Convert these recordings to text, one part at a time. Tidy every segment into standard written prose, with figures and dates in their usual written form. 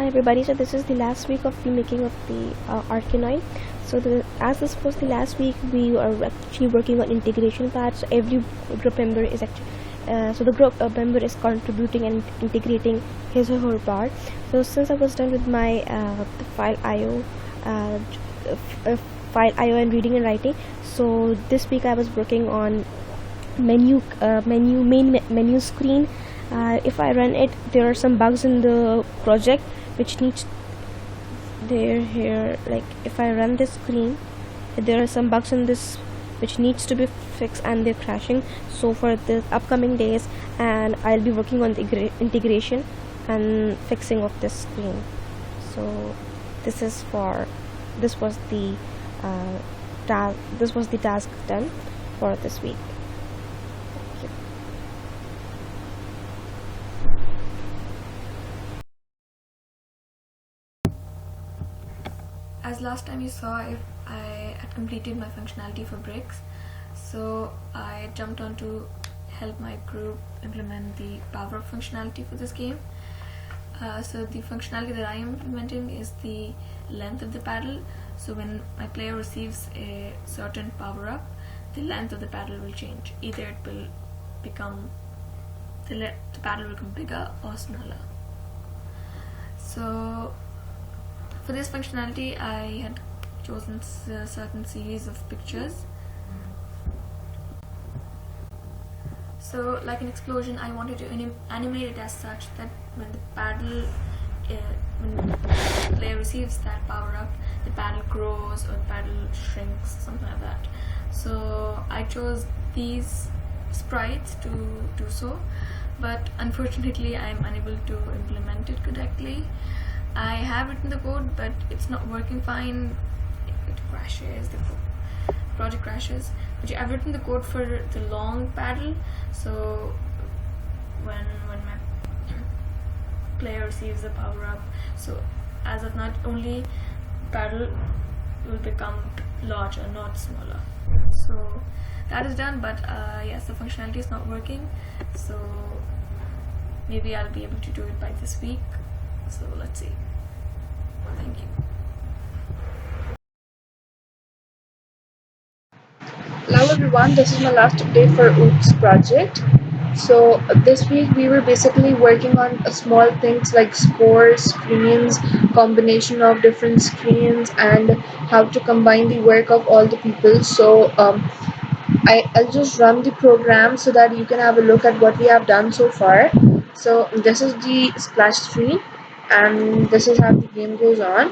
Hi everybody, so this is the last week of the making of the Arkanoid. So as this was the last week, we are actually working on integration part. So every group member is actually so the group member is contributing and integrating his or her part. So since I was done with my file IO uh, file IO and reading and writing, so this week I was working on menu screen. If I run it, there are some bugs in the project which needs there here. Like if I run this screen, there are some bugs in this which needs to be fixed and they're crashing. So for the upcoming days, and I'll be working on the integration and fixing of this screen. So this is for this was the task done for this week. Thank you. As last time you saw, I had completed my functionality for bricks, so I jumped on to help my group implement the power up functionality for this game. So the functionality that I am implementing is the length of the paddle. So when my player receives a certain power up, the length of the paddle will change. Either it will become the paddle will become bigger or smaller. So for this functionality, I had chosen a certain series of pictures. So like an explosion, I wanted to animate it as such that when the paddle, when the player receives that power up, the paddle grows or the paddle shrinks, something like that. So I chose these sprites to do so, but unfortunately I'm unable to implement it correctly. I have written the code, but it's not working fine. It crashes, the project crashes. But I've written the code for the long paddle, so when my player receives the power up, so as of now only paddle will become larger, not smaller. So that is done, but yes, the functionality is not working, so maybe I'll be able to do it by this week. So let's see. Thank you. Hello everyone, this is my last update for OOPS project. So this week we were basically working on small things like scores, screens, combination of different screens, and how to combine the work of all the people. So I'll just run the program so that you can have a look at what we have done so far. So this is the splash screen, and this is how the game goes on.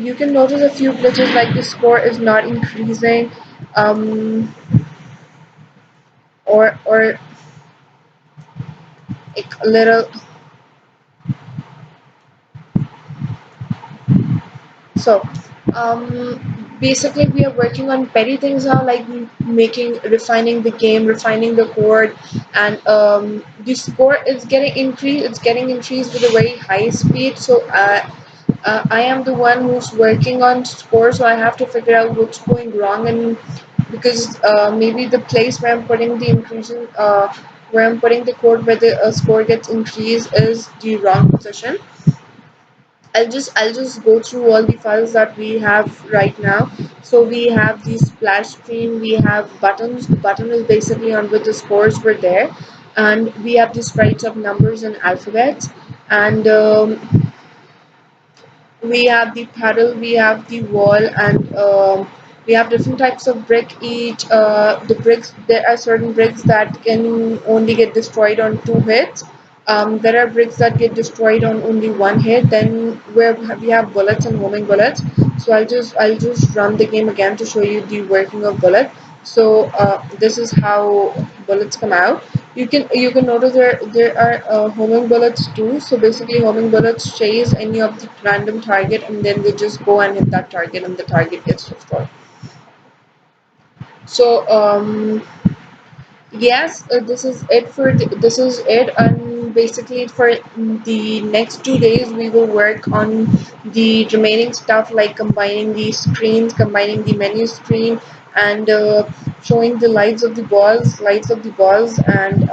You can notice a few glitches like the score is not increasing, um, or like a little. So basically we are working on petty things now, like refining the game, refining the code, and the score is getting increased. It's getting increased with a very high speed. So I am the one who's working on score, so I have to figure out what's going wrong, and because maybe the place where I'm putting the increasing where I'm putting the code where the score gets increased is the wrong position. I'll just go through all the files that we have right now. So we have the splash screen, we have buttons. The button is basically on where the scores were there, and we have the sprites of numbers and alphabets, and we have the paddle, we have the wall, and we have different types of brick. Each the bricks, there are certain bricks that can only get destroyed on 2 hits. There are bricks that get destroyed on only 1 hit. Then we have bullets and homing bullets. So I'll just run the game again to show you the working of bullet. So this is how bullets come out. You can notice there are homing bullets too. So basically, homing bullets chase any of the random target, and then they just go and hit that target, and the target gets destroyed. So yes, this is it, and basically for the next 2 days we will work on the remaining stuff, like combining the screens, combining the menu screen, and showing the lights of the balls, and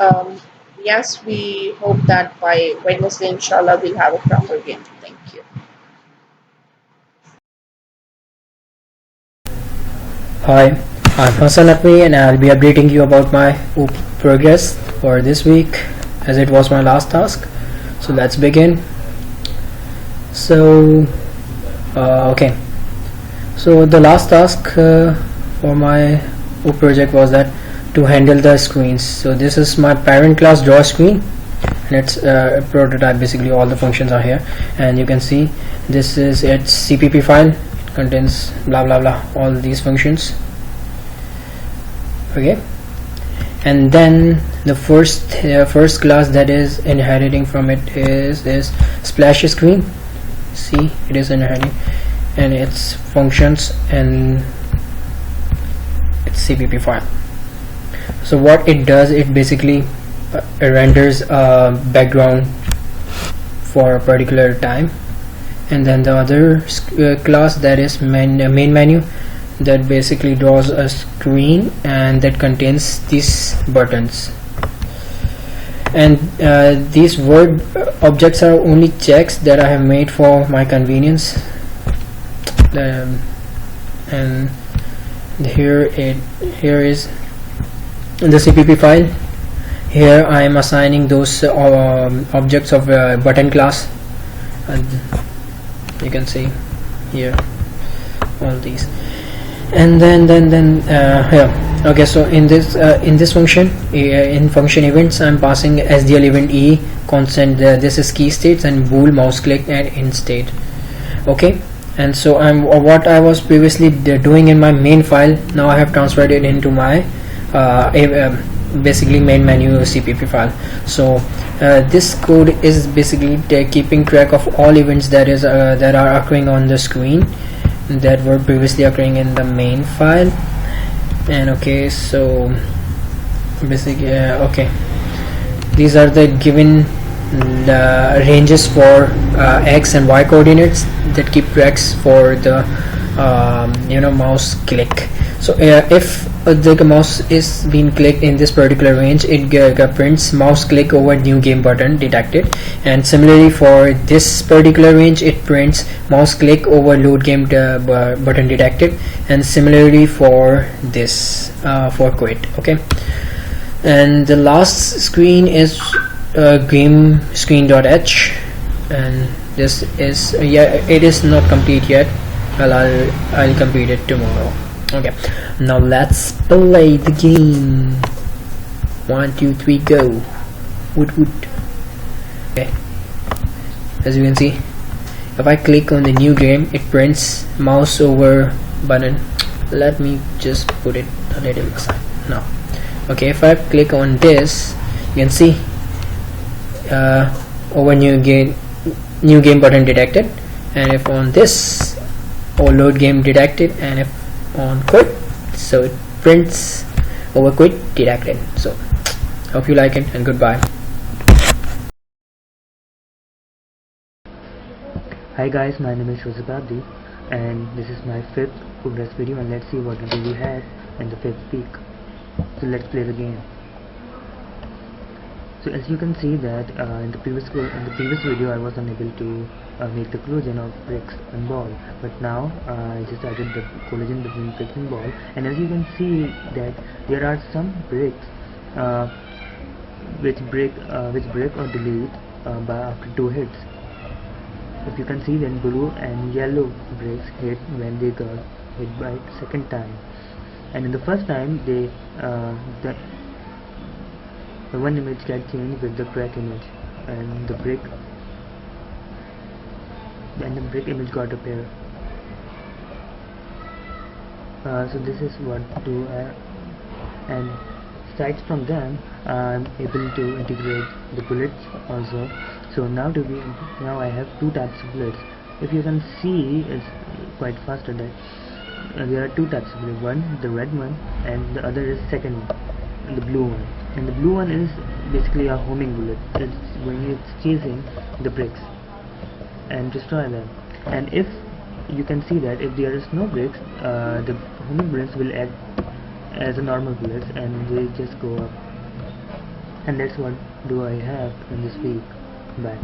yes, we hope that by Wednesday, inshallah, we'll have a proper game. Thank you. Hi, I'm Hassan Akmi and I'll be updating you about my OOP progress for this week as it was my last task. So let's begin. So, okay. So the last task for my OOP project was that to handle the screens. So this is my parent class draw screen and it's a prototype. Basically all the functions are here and you can see this is its CPP file, contains blah blah blah all these functions. Okay, and then the first class that is inheriting from it is this splash screen. See, it is inheriting and its functions and its CPP file. So what it does, it basically renders a background for a particular time, and then the other class that is main menu, that basically draws a screen and that contains these buttons. And these word objects are only checks that I have made for my convenience. And here is the CPP file. Here I am assigning those objects of button class, and you can see here all these. And then yeah, okay. So in this function, in function events, I'm passing SDL event E constant. This is key states and bool mouse click and in state. Okay, and so what I was previously doing in my main file, now I have transferred it into my basically main menu CPP file. So this code is basically keeping track of all events that are occurring on the screen that were previously occurring in the main file. And okay, so basically okay, these are the given ranges for x and y coordinates that keep tracks for the mouse click. So if the mouse is being clicked in this particular range, it prints mouse click over new game button detected, and similarly for this particular range it prints mouse click over load game button detected, and similarly for this for quit. Okay, and the last screen is game screen.h, and this is it is not complete yet. Well, I'll complete it tomorrow. Okay, now let's play the game. 1 2 3 go. Woot woot. Okay, as you can see, if I click on the new game, it prints mouse over button. Let me just put it a little aside now. Okay, if I click on this, you can see over new game button detected, and if on this, or load game detected, and if on quit, so it prints over quit detected. So hope you like it, and goodbye. Hi guys, my name is Joseph Abdi and this is my 5th progress video, and let's see what do we have in the 5th week. So let's play the game. So as you can see that in the previous video I was unable to make the collision of bricks and ball, but now I just added the collision between bricks and ball, and as you can see that there are some bricks which break or delete by after 2 hits. If you can see, then blue and yellow bricks hit when they got hit by second time, and in the first time the one image get changed with the crack image, and the brick image got appear. So this is what do and aside from them I'm able to integrate the bullets also. So now I have 2 types of bullets. If you can see, it's quite faster that there are 2 types of bullets, one the red one and the other is second one, the blue one. And the blue one is basically a homing bullet. It's chasing the bricks and destroy them. And if you can see that if there is no bricks, the homing bullets will act as a normal bullets and they just go up. And that's what do I have in this week. Bye.